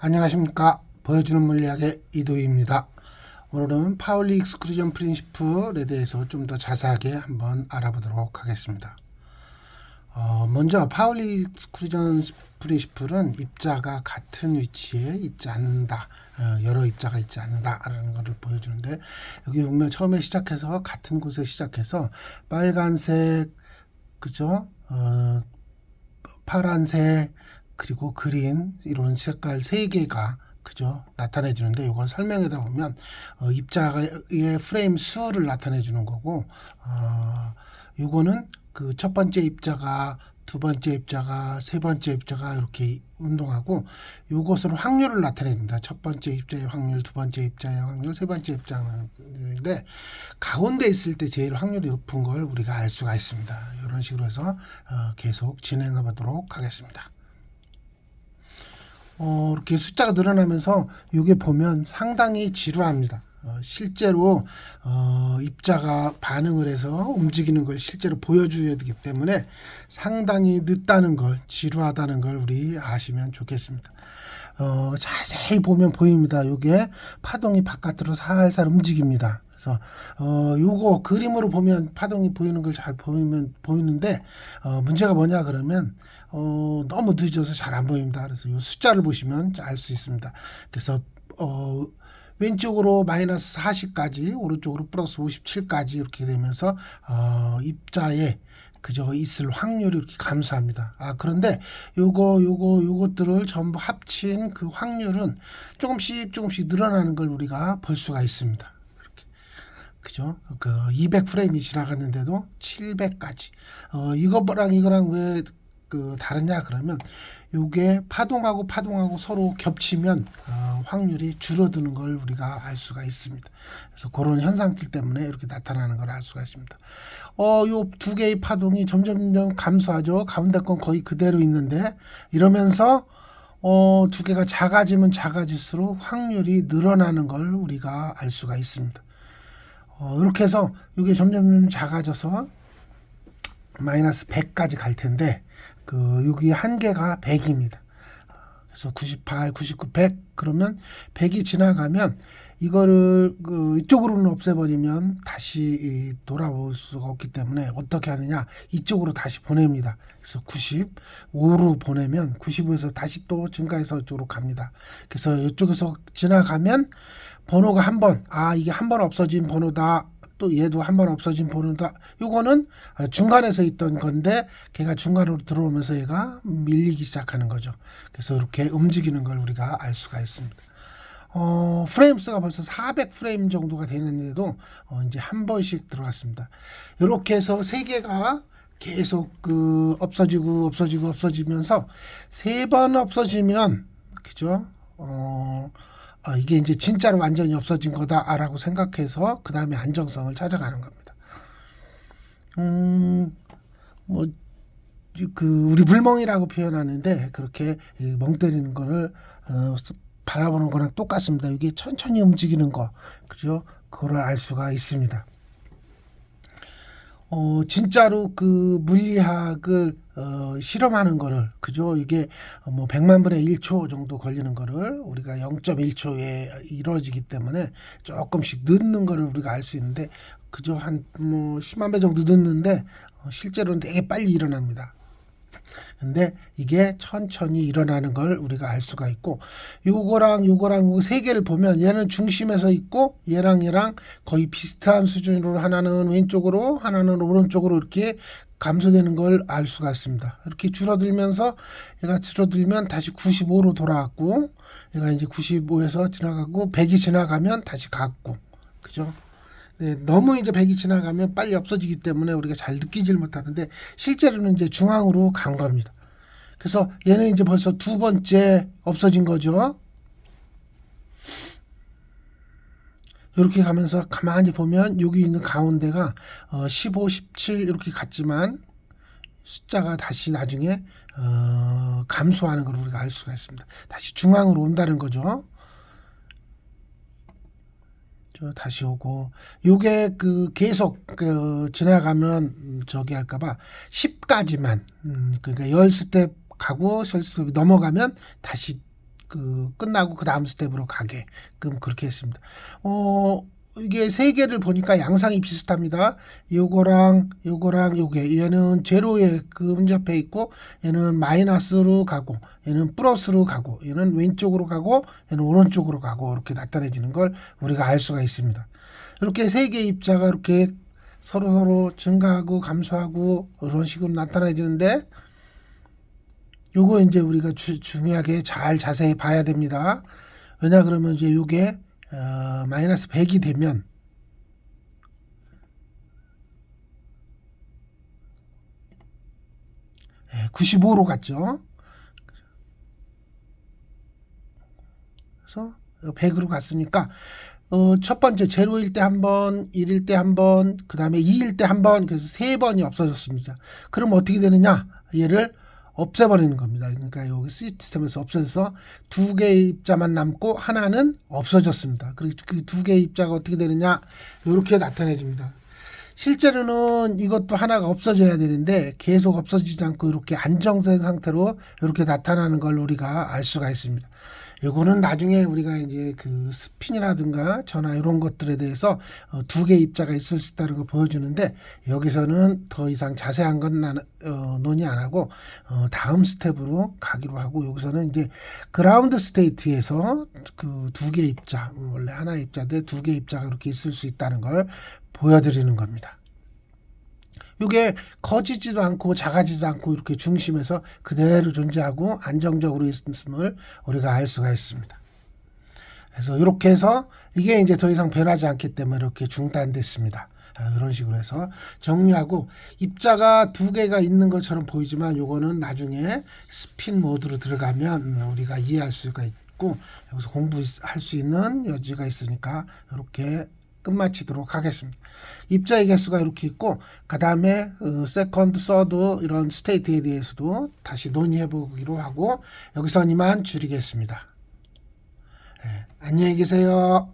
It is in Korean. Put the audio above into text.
안녕하십니까. 보여주는 물리학의 이도희입니다. 오늘은 파울리 익스클루전 프린시플에 대해서 좀 더 자세하게 한번 알아보도록 하겠습니다. 먼저 파울리 익스클루전 프린시플은 입자가 같은 위치에 있지 않는다. 여러 입자가 있지 않는다라는 것을 보여주는데, 여기 보면 처음에 시작해서 같은 곳에 시작해서 빨간색, 그죠? 파란색, 그리고 그린, 이런 색깔 세 개가 그죠 나타내 주는데, 이걸 설명하다 보면 입자의 프레임 수를 나타내 주는 거고, 요거는 그 첫 번째 입자가, 두 번째 입자가, 세 번째 입자가 이렇게 운동하고, 요것으로 확률을 나타내 줍니다. 첫 번째 입자의 확률, 두 번째 입자의 확률, 세 번째 입자의 확률인데, 가운데 있을 때 제일 확률이 높은 걸 우리가 알 수가 있습니다. 이런 식으로 해서 계속 진행해 보도록 하겠습니다. 이렇게 숫자가 늘어나면서 이게 보면 상당히 지루합니다. 실제로 입자가 반응을 해서 움직이는 걸 실제로 보여줘야 되기 때문에 상당히 늦다는 걸, 지루하다는 걸 우리 아시면 좋겠습니다. 자세히 보면 보입니다. 이게 파동이 바깥으로 살살 움직입니다. 그래서 요거 그림으로 보면 파동이 보이는 걸 잘 보이는데, 문제가 뭐냐 그러면 너무 늦어서 잘 안 보입니다. 그래서 이 숫자를 보시면 알 수 있습니다. 그래서 왼쪽으로 마이너스 40까지, 오른쪽으로 플러스 57까지 이렇게 되면서 입자에 그저 있을 확률이 이렇게 감소합니다. 그런데 요것들을 전부 합친 그 확률은 조금씩 늘어나는 걸 우리가 볼 수가 있습니다. 이렇게. 그죠? 200 프레임이 지나갔는데도 700까지. 이거랑 왜 다르냐 그러면, 요게 파동하고 서로 겹치면 확률이 줄어드는 걸 우리가 알 수가 있습니다. 그래서 그런 현상들 때문에 이렇게 나타나는 걸 알 수가 있습니다. 요 두 개의 파동이 점점 감소하죠. 가운데 건 거의 그대로 있는데, 이러면서 두 개가 작아지면 작아질수록 확률이 늘어나는 걸 우리가 알 수가 있습니다. 이렇게 해서 이게 점점 작아져서 마이너스 100까지 갈 텐데, 여기 한계가 100입니다. 그래서 98, 99, 100 그러면 100이 지나가면 이거를 이쪽으로는 없애버리면 다시 돌아올 수가 없기 때문에 어떻게 하느냐, 이쪽으로 다시 보냅니다. 그래서 95로 보내면 95에서 다시 또 증가해서 이쪽으로 갑니다. 그래서 이쪽에서 지나가면 번호가 한 번, 이게 한 번 없어진 번호다, 또 얘도 한 번 없어진 번호다. 요거는 중간에서 있던 건데, 걔가 중간으로 들어오면서 얘가 밀리기 시작하는 거죠. 그래서 이렇게 움직이는 걸 우리가 알 수가 있습니다. 프레임 수가 벌써 400 프레임 정도가 되는데도 이제 한 번씩 들어갔습니다. 이렇게 해서 세 개가 계속 없어지면서 세 번 없어지면, 그죠? 이게 이제 진짜로 완전히 없어진 거다라고 생각해서 그 다음에 안정성을 찾아가는 겁니다. 우리 불멍이라고 표현하는데, 그렇게 멍 때리는 거를 바라보는 거랑 똑같습니다. 이게 천천히 움직이는 거, 그죠? 그걸 알 수가 있습니다. 진짜로 물리학을 실험하는 거를, 그죠? 이게 100만 분의 1초 정도 걸리는 거를 우리가 0.1초에 이루어지기 때문에 조금씩 늦는 거를 우리가 알 수 있는데, 그죠? 한 10만 배 정도 늦는데 실제로는 되게 빨리 일어납니다. 근데 이게 천천히 일어나는 걸 우리가 알 수가 있고, 요거랑 세 개를 보면 얘는 중심에서 있고, 얘랑 거의 비슷한 수준으로 하나는 왼쪽으로 하나는 오른쪽으로 이렇게 감소되는 걸 알 수가 있습니다. 이렇게 줄어들면서 얘가 줄어들면 다시 95로 돌아왔고, 얘가 이제 95에서 지나가고 100이 지나가면 다시 갔고, 그죠? 네, 너무 이제 100이 지나가면 빨리 없어지기 때문에 우리가 잘 느끼질 못하는데, 실제로는 이제 중앙으로 간 겁니다. 그래서 얘는 이제 벌써 두 번째 없어진 거죠. 이렇게 가면서 가만히 보면 여기 있는 가운데가 15, 17 이렇게 갔지만 숫자가 다시 나중에 감소하는 걸 우리가 알 수가 있습니다. 다시 중앙으로 온다는 거죠. 다시 오고, 요게 계속 지나가면 저기 할까봐 10까지만, 그러니까 10스텝 가고 10스텝 넘어가면 다시 끝나고 그 다음 스텝으로 가게끔 그렇게 했습니다. 이게 세 개를 보니까 양상이 비슷합니다. 요거랑 요게 얘는 제로에 근접해 있고 얘는 마이너스로 가고 얘는 플러스로 가고 얘는 왼쪽으로 가고 얘는 오른쪽으로 가고 이렇게 나타내지는 걸 우리가 알 수가 있습니다. 이렇게 세 개의 입자가 이렇게 서로 증가하고 감소하고 이런 식으로 나타내지는데 요거 이제 우리가 중요하게 잘 자세히 봐야 됩니다. 왜냐 그러면 이제 요게 마이너스 100이 되면 예, 95로 갔죠. 그래서 100으로 갔으니까 첫 번째 제로일 때 한 번, 1일 때 한 번, 그 다음에 2일 때 한 번, 그래서 세 번이 없어졌습니다. 그럼 어떻게 되느냐? 얘를 없애버리는 겁니다. 그러니까 여기 시스템에서 없어져서 두 개의 입자만 남고 하나는 없어졌습니다. 그리고 그 두 개의 입자가 어떻게 되느냐? 이렇게 나타내집니다. 실제로는 이것도 하나가 없어져야 되는데 계속 없어지지 않고 이렇게 안정된 상태로 이렇게 나타나는 걸 우리가 알 수가 있습니다. 요거는 나중에 우리가 이제 그 스핀이라든가 전화 이런 것들에 대해서 두 개의 입자가 있을 수 있다는 걸 보여주는데 여기서는 더 이상 자세한 건 논의 안 하고 다음 스텝으로 가기로 하고 여기서는 이제 그라운드 스테이트에서 그 두 개의 입자 원래 하나의 입자인데 두 개의 입자가 이렇게 있을 수 있다는 걸 보여드리는 겁니다. 이게 커지지도 않고 작아지지도 않고 이렇게 중심에서 그대로 존재하고 안정적으로 있음을 우리가 알 수가 있습니다. 그래서 이렇게 해서 이게 이제 더 이상 변하지 않기 때문에 이렇게 중단됐습니다. 이런 식으로 해서 정리하고 입자가 두 개가 있는 것처럼 보이지만 요거는 나중에 스핀 모드로 들어가면 우리가 이해할 수가 있고 여기서 공부할 수 있는 여지가 있으니까 이렇게 끝마치도록 하겠습니다. 입자의 개수가 이렇게 있고 그 다음에 세컨드, 서드 이런 스테이트에 대해서도 다시 논의해 보기로 하고 여기서 이만 줄이겠습니다. 안녕히 계세요.